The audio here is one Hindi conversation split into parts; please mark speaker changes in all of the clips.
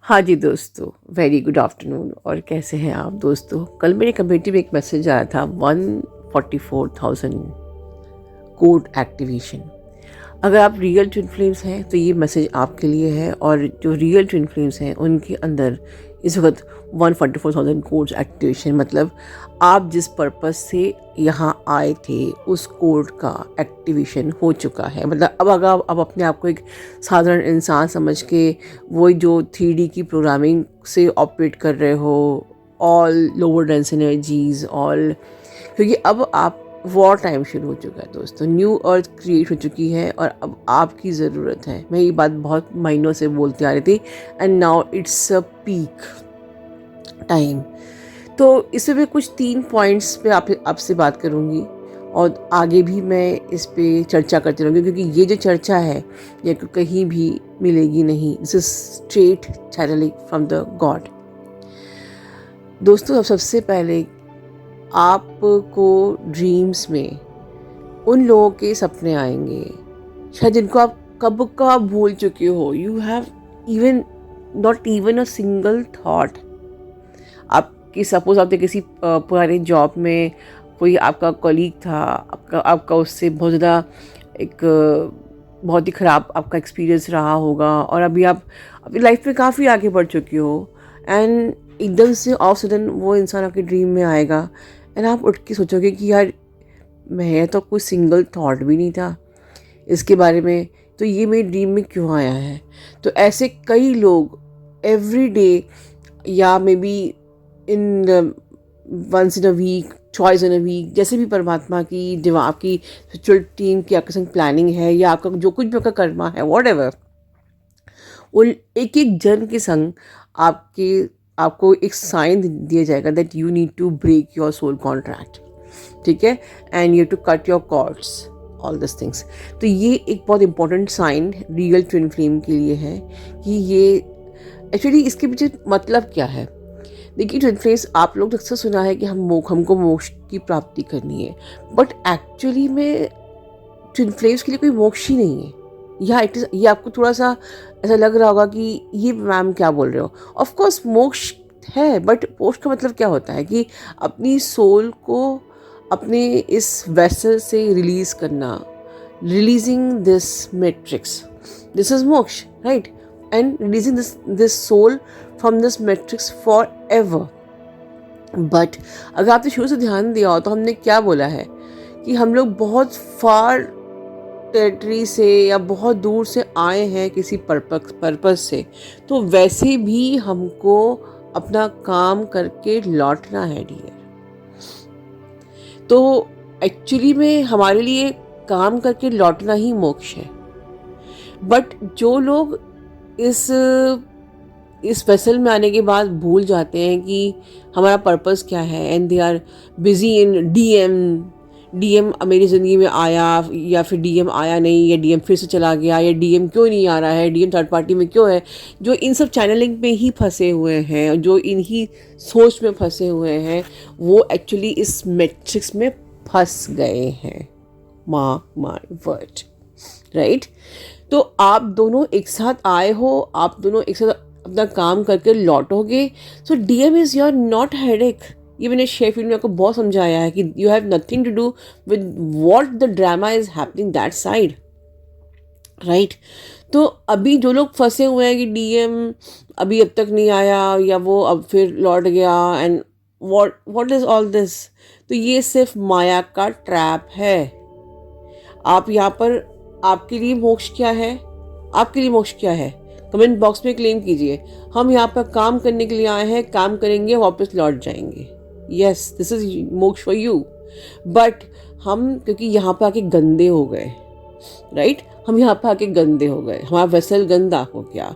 Speaker 1: हाँ जी दोस्तों, वेरी गुड आफ्टरनून। और कैसे हैं आप दोस्तों? कल मेरे कमेटी में एक मैसेज आया था, 144,000 कोड एक्टिवेशन। अगर आप रियल ट्विन फ्लेम्स हैं तो ये मैसेज आपके लिए है, और जो रियल ट्विन फ्लेम्स हैं उनके अंदर इस वक्त 144,000 कोड्स एक्टिवेशन, मतलब आप जिस पर्पस से यहाँ आए थे उस कोड का एक्टिवेशन हो चुका है। मतलब अब अगर आप अपने आप को एक साधारण इंसान समझ के वही जो 3D की प्रोग्रामिंग से ऑपरेट कर रहे हो, all lower dense energies all, क्योंकि अब आप वॉर टाइम शुरू हो चुका है दोस्तों। न्यू अर्थ क्रिएट हो चुकी है और अब आपकी ज़रूरत है। मैं ये बात बहुत महीनों से बोलती आ रही थी, and now it's a peak time. तो इसमें मैं कुछ 3 पॉइंट्स पे आपसे बात करूँगी, और आगे भी मैं इस पे चर्चा करती रहूँगी, क्योंकि ये जो चर्चा है ये कहीं भी मिलेगी नहीं। This is straight channelling from the God. दोस्तों, सबसे पहले आपको ड्रीम्स में उन लोगों के सपने आएंगे शायद जिनको आप कब का भूल चुके हो। You have even not even a single thought. आपकी सपोज आपने किसी पुराने जॉब में कोई आपका कलीग था, आपका उससे बहुत ज़्यादा एक बहुत ही ख़राब आपका एक्सपीरियंस रहा होगा, और अभी आप अपनी लाइफ में काफ़ी आगे बढ़ चुके हो, एंड एकदम से ऑफ सडन वो इंसान आपके ड्रीम में आएगा, एंड आप उठ के सोचोगे कि यार मैं तो कोई सिंगल थॉट भी नहीं था इसके बारे में, तो ये मेरी ड्रीम में क्यों आया है। तो ऐसे कई लोग एवरी डे, या maybe in once in a week, twice in a week, जैसे भी परमात्मा की आपकी स्पिरिचुअल टीम की आपके संग प्लानिंग है, या आपका जो कुछ भी आपका कर्मा है, वॉट एवर, उन एक एक जन के संग आपको एक साइन दिया जाएगा that you need to break your soul contract. ठीक है, and you to cut your cords, all this things. तो ये एक बहुत important sign real twin flame के लिए है कि ये एक्चुअली इसके पीछे मतलब क्या है। देखिए, ट्विन फ्लेम्स, आप लोग अक्सर सुना है कि हमको मोक्ष की प्राप्ति करनी है, बट एक्चुअली में ट्विन फ्लेम्स के लिए कोई मोक्ष ही नहीं है। ये आपको थोड़ा सा ऐसा लग रहा होगा कि ये मैम क्या बोल रहे हो। ऑफ कोर्स मोक्ष है, बट मोक्ष का मतलब क्या होता है कि अपनी सोल को अपने इस वेसल से रिलीज करना, releasing this matrix, this is moksha, right, and releasing this soul from this matrix forever. But अगर आपने शुरू से ध्यान दिया हो तो हमने क्या बोला है कि हम लोग बहुत फार टेरिटरी से या बहुत दूर से आए हैं किसी पर्पस से, तो वैसे भी हमको अपना काम करके लौटना है डियर। तो एक्चुअली में हमारे लिए काम करके लौटना ही मोक्ष है। बट जो लोग इस वेसल में आने के बाद भूल जाते हैं कि हमारा पर्पस क्या है, and they are busy in DM मेरी ज़िंदगी में आया, या फिर डीएम आया नहीं, या डीएम फिर से चला गया, या डीएम क्यों नहीं आ रहा है, डीएम थर्ड पार्टी में क्यों है, जो इन सब चैनलिंग में ही फंसे हुए हैं, जो इन्हीं सोच में फंसे हुए हैं, वो एक्चुअली इस मैट्रिक्स में फंस गए हैं। My word, right. तो आप दोनों एक साथ आए हो, आप दोनों एक साथ अपना काम करके लौटोगे। So DM is your not headache. ये मैंने शेफील्ड में आपको बहुत समझाया है कि you have nothing to do with what the drama is happening that side, right. तो अभी जो लोग फंसे हुए हैं कि डीएम अभी अब तक नहीं आया, या वो अब फिर लौट गया, and what is all this, तो ये सिर्फ माया का ट्रैप है। आप यहाँ पर, आपके लिए मोक्ष क्या है, आपके लिए मोक्ष क्या है, कमेंट बॉक्स में क्लेम कीजिए। हम यहाँ पर काम करने के लिए आए हैं, काम करेंगे, वापस लौट जाएंगे। यस, दिस इज मोक्ष फॉर यू। बट हम क्योंकि यहाँ पर आके गंदे हो गए, राइट, हम यहाँ पर आके गंदे हो गए, हमारा वेसल गंदा हो गया,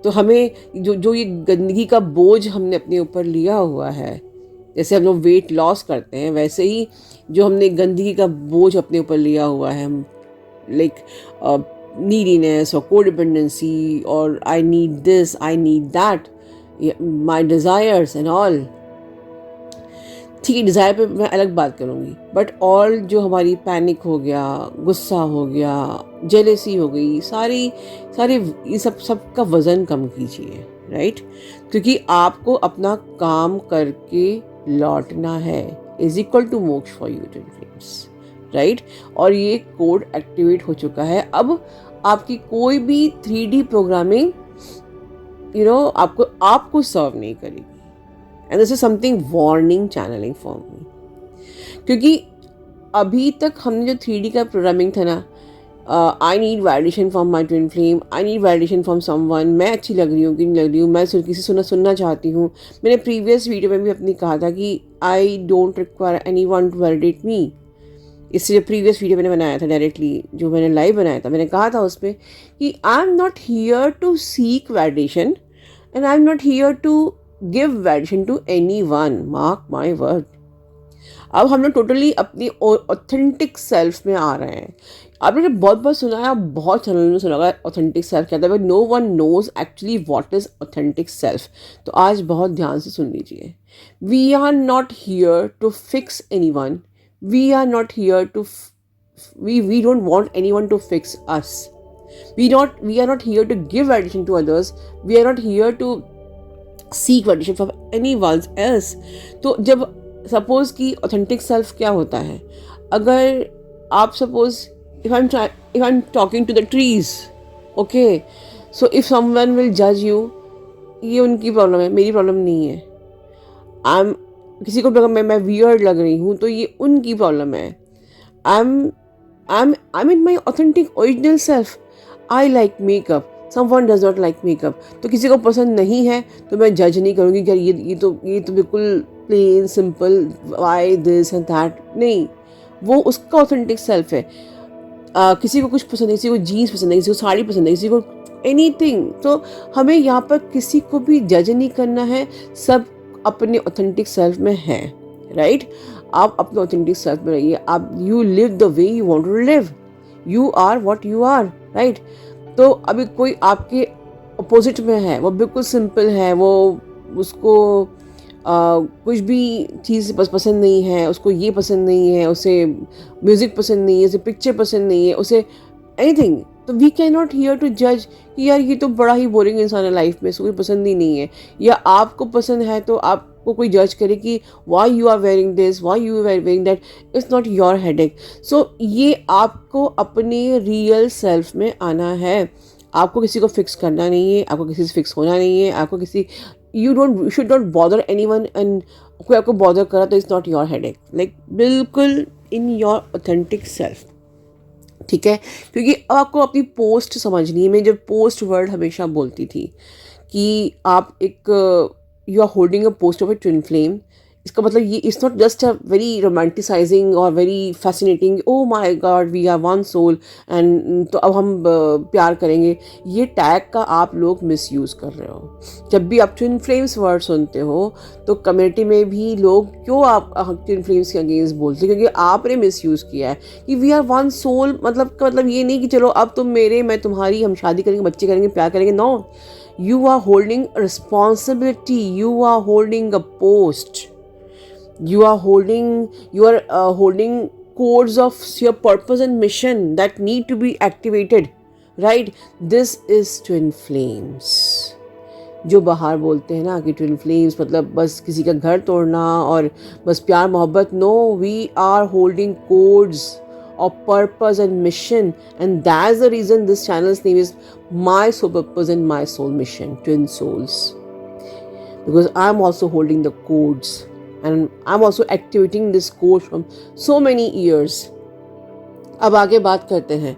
Speaker 1: तो हमें जो ये गंदगी का बोझ हमने अपने ऊपर लिया हुआ है, जैसे हम लोग वेट लॉस करते हैं, वैसे ही जो हमने गंदगी का बोझ अपने ऊपर लिया हुआ है, हम like neediness or codependency, or I need this, I need that, my desires and all। ठीक है, डिज़ायर पे मैं अलग बात करूँगी, बट ऑल जो हमारी पैनिक हो गया, गुस्सा हो गया, जेलेसी हो गई, सारी इन सब का वज़न कम कीजिए, राइट? क्योंकि आपको अपना काम करके लौटना है इज इक्वल टू मोक्ष for you twin flames, right? और ये कोड एक्टिवेट हो चुका है। अब आपकी कोई भी 3D प्रोग्रामिंग आपको सर्व नहीं करेगी। And this is something warning channelling for me, क्योंकि अभी तक हमने जो 3D का प्रोग्रामिंग था ना, I need validation from my twin flame, I need validation from someone, मैं अच्छी लग रही हूँ कि नहीं लग रही हूँ, मैं किसी सुनना चाहती हूँ। मैंने प्रीवियस वीडियो में भी अपनी कहा था कि I don't require anyone to validate me. इससे जो प्रीवियस वीडियो मैंने बनाया था डायरेक्टली, जो मैंने लाइव बनाया था, मैंने कहा था उसमें कि I am not here to seek validation and I am not here to give validation to anyone, mark my word. अब हम लोग टोटली अपनी ऑथेंटिक सेल्फ में आ रहे हैं। आपने बहुत बहुत सुना है, बहुत चैनल में सुना होगा ऑथेंटिक सेल्फ क्या था, but no one knows actually what is authentic self. तो आज बहुत ध्यान से सुन लीजिए। We are not here to fix anyone, we are not here to we don't want anyone to fix us. We are not here to give validation to others. We are not here to seek validation from anyone else. तो जब सपोज कि ऑथेंटिक सेल्फ क्या होता है, अगर आप suppose if I'm talking to the trees, okay, so if someone will judge you, ये उनकी प्रॉब्लम है, मेरी प्रॉब्लम नहीं है। किसी को मैं वियर्ड लग रही हूँ तो ये उनकी प्रॉब्लम है। I'm in my authentic original self. I like makeup. Someone does not like makeup. तो किसी को पसंद नहीं है तो मैं जज नहीं करूँगी कि ये तो बिल्कुल plain simple, why this and that, नहीं, वो उसका ऑथेंटिक सेल्फ है। किसी को कुछ पसंद है, किसी को जीन्स पसंद है, किसी को साड़ी पसंद है, किसी को एनीथिंग। तो हमें यहाँ पर किसी को भी जज नहीं करना है, सब अपने ऑथेंटिक सेल्फ में है, राइट? आप अपने ऑथेंटिक सेल्फ में रहिए। आप you live the way you want to live, you are what you are, right? तो अभी कोई आपके अपोजिट में है, वो बिल्कुल सिंपल है, वो उसको कुछ भी चीज़ पसंद नहीं है, उसको ये पसंद नहीं है, उसे म्यूज़िक पसंद नहीं है, उसे पिक्चर पसंद नहीं है, उसे एनीथिंग, तो we can not here to जज कि यार ये तो बड़ा ही बोरिंग इंसान है लाइफ में, इसको कोई पसंद ही नहीं है। या आपको पसंद है तो आपको कोई जज करे कि why you are wearing this, why you are wearing that, it's not your headache. So ये आपको अपने रियल सेल्फ में आना है। आपको किसी को फिक्स करना नहीं है, आपको किसी से फिक्स होना नहीं है, आपको किसी you should not bother anyone, and कोई आपको बॉदर करा तो it's not your headache, like बिल्कुल इन योर ऑथेंटिक सेल्फ, ठीक है? क्योंकि आपको अपनी पोस्ट समझनी है। मैं जब पोस्ट वर्ड हमेशा बोलती थी कि आप एक you are holding a post of a twin flame, इसका मतलब ये it's not just a very romanticising और very fascinating, oh my God we are one soul and तो अब हम प्यार करेंगे। ये टैग का आप लोग मिसयूज़ कर रहे हो। जब भी आप ट्विन फ्लेम्स वर्ड सुनते हो तो कम्युनिटी में भी लोग क्यों आप ट्विन फ्लेम्स के अगेंस्ट बोलते हैं, क्योंकि आपने मिसयूज़ किया है कि वी आर वन सोल। मतलब ये नहीं कि चलो अब तुम मेरे, मैं तुम्हारी, हम शादी करेंगे, बच्चे करेंगे, प्यार करेंगे। No, you are holding a responsibility, you are holding a post, you are holding codes of your purpose and mission that need to be activated, right? This is twin flames. जो बाहर बोलते हैं ना कि ट्विन फ्लेम्स मतलब बस किसी का घर तोड़ना और बस प्यार मोहब्बत, no, we are holding codes of purpose and mission, and that's the reason this channel's name is My Soul Purpose and My Soul Mission, Twin Souls, because I'm also holding the codes and I'm also activating this code from so many years. अब आगे बात करते हैं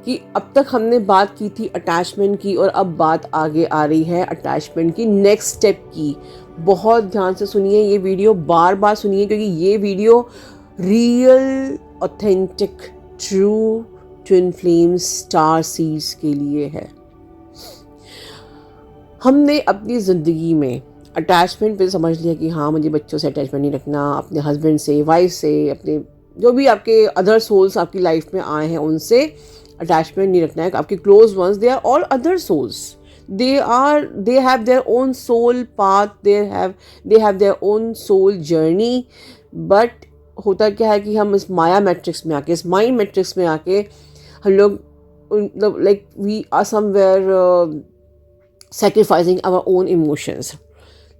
Speaker 1: कि अब तक हमने बात की थी अटैचमेंट की, और अब बात आगे आ रही है अटैचमेंट की नेक्स्ट स्टेप की। बहुत ध्यान से सुनिए, ये वीडियो बार बार सुनिए, क्योंकि ये video real authentic true twin flames star seeds के लिए है। हमने अपनी ज़िंदगी में अटैचमेंट पे समझ लिया कि हाँ, मुझे बच्चों से अटैचमेंट नहीं रखना, अपने हस्बैंड से, वाइफ से, अपने जो भी आपके अदर सोल्स आपकी लाइफ में आए हैं उनसे अटैचमेंट नहीं रखना है। आपके close ones, they are all other souls, they have their own soul path, they have their own soul journey, but होता क्या है कि हम इस माया मैट्रिक्स में आके, इस माइंड मैट्रिक्स में आके हम लोग like we are somewhere sacrificing our own emotions.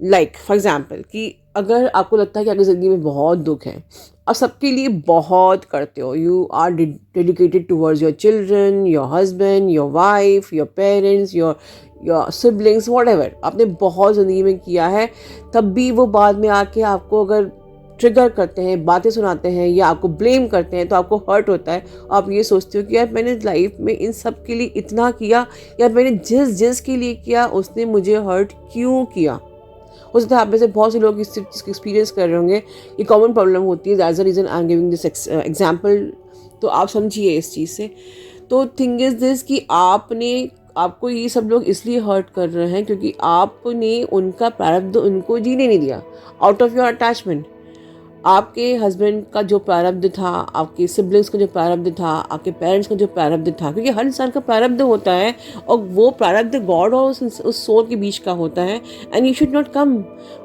Speaker 1: Like for example कि अगर आपको लगता है कि आपकी ज़िंदगी में बहुत दुख है, आप सबके लिए बहुत करते हो, you are dedicated towards your children, your husband, your wife, your parents, your siblings, whatever, आपने बहुत ज़िंदगी में किया है, तब भी वो बाद में आके आपको अगर ट्रिगर करते हैं, बातें सुनाते हैं या आपको ब्लेम करते हैं, तो आपको हर्ट होता है। आप ये सोचते हो कि यार मैंने लाइफ में इन सब के लिए इतना किया, या मैंने जिस के लिए किया उसने मुझे हर्ट क्यों किया। हो सकता है आप में से बहुत से लोग इस चीज़ को एक्सपीरियंस कर रहे होंगे, ये कॉमन प्रॉब्लम होती है, that's the reason I am giving this example, तो आप समझिए इस चीज़ से। तो थिंग इज़ दिस कि आपको ये सब लोग इसलिए हर्ट कर रहे हैं क्योंकि आपने उनका प्रारब्ध उनको जीने नहीं दिया, आउट ऑफ योर अटैचमेंट। आपके हस्बैंड का जो प्रारब्ध था, आपके सिबलिंग्स का जो प्रारब्ध था, आपके पेरेंट्स का जो प्रारब्ध था, क्योंकि हर इंसान का प्रारब्ध होता है और वो प्रारब्ध गॉड और उस सोल के बीच का होता है, and you should not come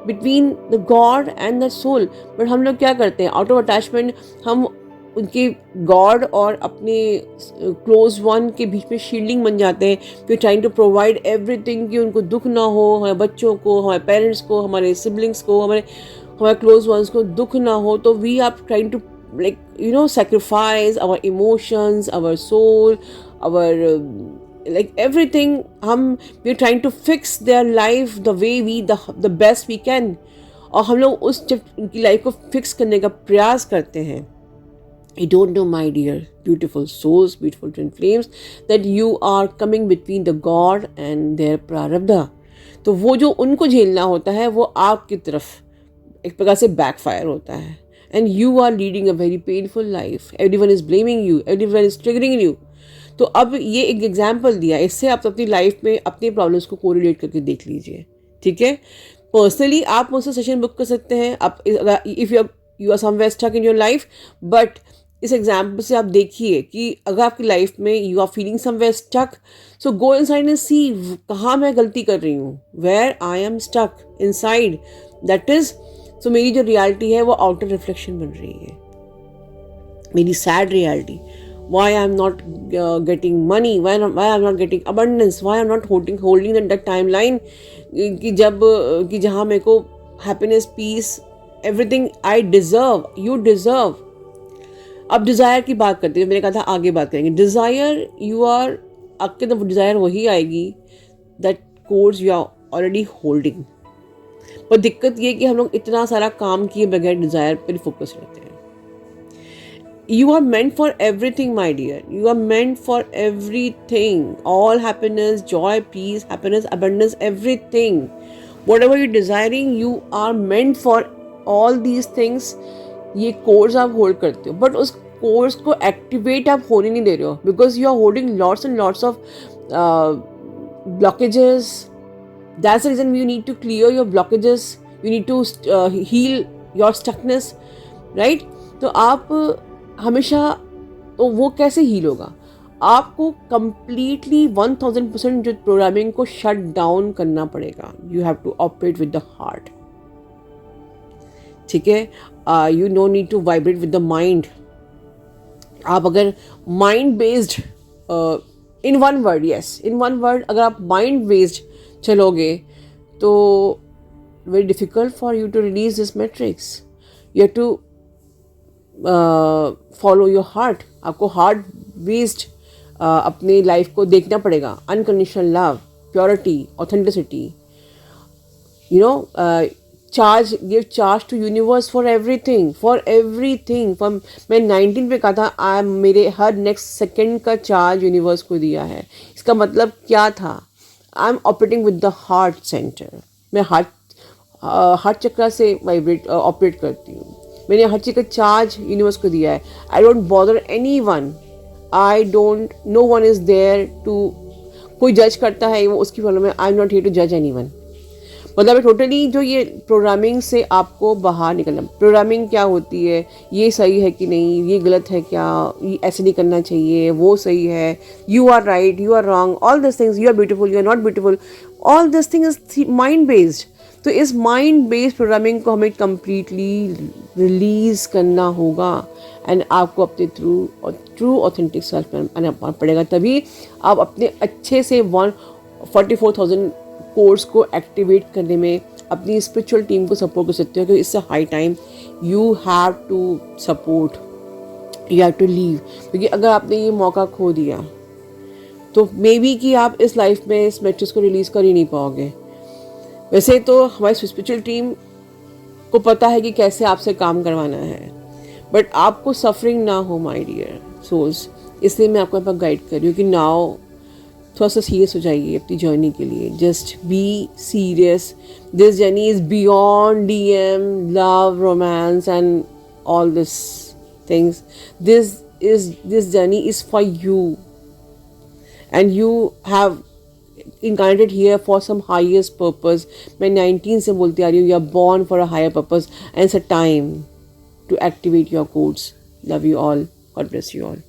Speaker 1: between the God and the soul. But हम लोग क्या करते हैं, आउट ऑफ अटैचमेंट हम उनके गॉड और अपने क्लोज वन के बीच में शील्डिंग बन जाते हैं। We trying to provide everything कि उनको दुख ना हो, हमारे बच्चों को, हमारे पेरेंट्स को, हमारे सिबलिंग्स को, हमारे क्लोज वंस को दुख ना हो। तो we are trying to sacrifice our emotions, our soul, our everything. We're trying to fix their life the way the best we can, और हम लोग जब उनकी लाइफ को फिक्स करने का प्रयास करते हैं, I don't know, my dear beautiful souls, beautiful twin flames, that you are coming between the God and their prarabdha. तो वो जो उनको झेलना होता है वो आपकी तरफ एक प्रकार से बैकफायर होता है, and you are leading a very painful life. Everyone is blaming you, everyone is triggering you. तो अब ये एक एग्जाम्पल दिया, इससे आप अपनी लाइफ में अपने प्रॉब्लम्स को कोरिलेट करके देख लीजिए, ठीक है। पर्सनली आप मुझसे सेशन बुक कर सकते हैं, आप if you are somewhere stuck in your life, but इस एग्जाम्पल से आप देखिए कि अगर आपकी लाइफ में you are feeling somewhere stuck, so go inside and see कहाँ मैं गलती कर रही हूँ, where I am stuck inside, that is. So मेरी जो रियलिटी है वो आउटर रिफ्लेक्शन बन रही है, मेरी sad reality, why I'm not getting money, why I'm not getting abundance, why I'm not holding that timeline कि जहाँ मेरे को happiness, peace, everything I deserve, you deserve। अब डिज़ायर की बात करते हैं, मैंने कहा था आगे बात करेंगे। डिज़ायर, यू आर, आपके तो डिज़ायर वही आएगी that course you are already holding. पर दिक्कत ये कि हम लोग इतना सारा काम किए बगैर डिज़ायर पर फोकस रहते हैं। You are meant for everything, my dear. You are meant for everything. All happiness, joy, peace, happiness, abundance, everything. Whatever you're desiring, you are meant for all these things. ये कोर्स आप होल्ड करते हो, बट उस कोर्स को एक्टिवेट आप होने नहीं दे रहे हो, because you are holding lots and lots of blockages. That's the reason you need to clear your blockages. You need to heal your stuckness, right? तो आप हमेशा, तो वो कैसे हील होगा? आपको कंप्लीटली 1000% जो प्रोग्रामिंग को शट डाउन करना पड़ेगा। You have to operate with the heart, ठीक है। You no need to vibrate with the mind. आप अगर mind based, in one word, yes, in one word, अगर आप माइंड बेस्ड चलोगे तो very difficult for you to release this matrix. You have to follow your heart. आपको हार्ट बेस्ड अपनी लाइफ को देखना पड़ेगा। Unconditional love, purity, authenticity, you know, charge, give charge to universe for everything, मैं 19 पे कहा था, मेरे हर नेक्स्ट सेकेंड का चार्ज यूनिवर्स को दिया है। इसका मतलब क्या था? I am operating with the heart centre. मैं हार्ट चक्र से वाइब्रेट ऑपरेट करती हूँ। मैंने हर चीज़ का चार्ज यूनिवर्स को दिया है। I don't bother anyone, no one is there to, कोई जज करता है वो उसकी प्रॉब्लम है, I am not here to जज एनी वन। मतलब टोटली जो ये प्रोग्रामिंग से आपको बाहर निकलना। प्रोग्रामिंग क्या होती है? ये सही है कि नहीं, ये गलत है क्या, ये ऐसे नहीं करना चाहिए, वो सही है, you are right, you are wrong, all this things, you are beautiful, you are not beautiful, all this thing is mind based. तो इस माइंड बेस्ड प्रोग्रामिंग को हमें कम्प्लीटली रिलीज़ करना होगा, एंड आपको अपने ट्रू ऑथेंटिक सेल्फ में आना पड़ेगा। तभी आप अपने अच्छे से 144,000 कोर्स को एक्टिवेट करने में अपनी स्पिरिचुअल टीम को सपोर्ट कर सकते हो, क्योंकि इससे high time you have to support, you have to leave. क्योंकि अगर आपने ये मौका खो दिया तो मे बी कि आप इस लाइफ में इस मैट्रिक्स को रिलीज़ कर ही नहीं पाओगे। वैसे तो हमारी स्पिरिचुअल टीम को पता है कि कैसे आपसे काम करवाना है, बट आपको सफरिंग ना हो माय डियर सोल्स, इसलिए मैं आपको यहाँ पर गाइड कर रही हूँ कि नाउ थोड़ा सा सीरियस हो जाइए अपनी जर्नी के लिए। Just be serious, this journey is beyond DM, love, romance and all this things. This journey is for you and you have incarnated here for some highest purpose. मैं 19 से बोलती आ रही हूँ, you are born for a higher purpose and it's a time to activate your codes. Love you all. God bless you all.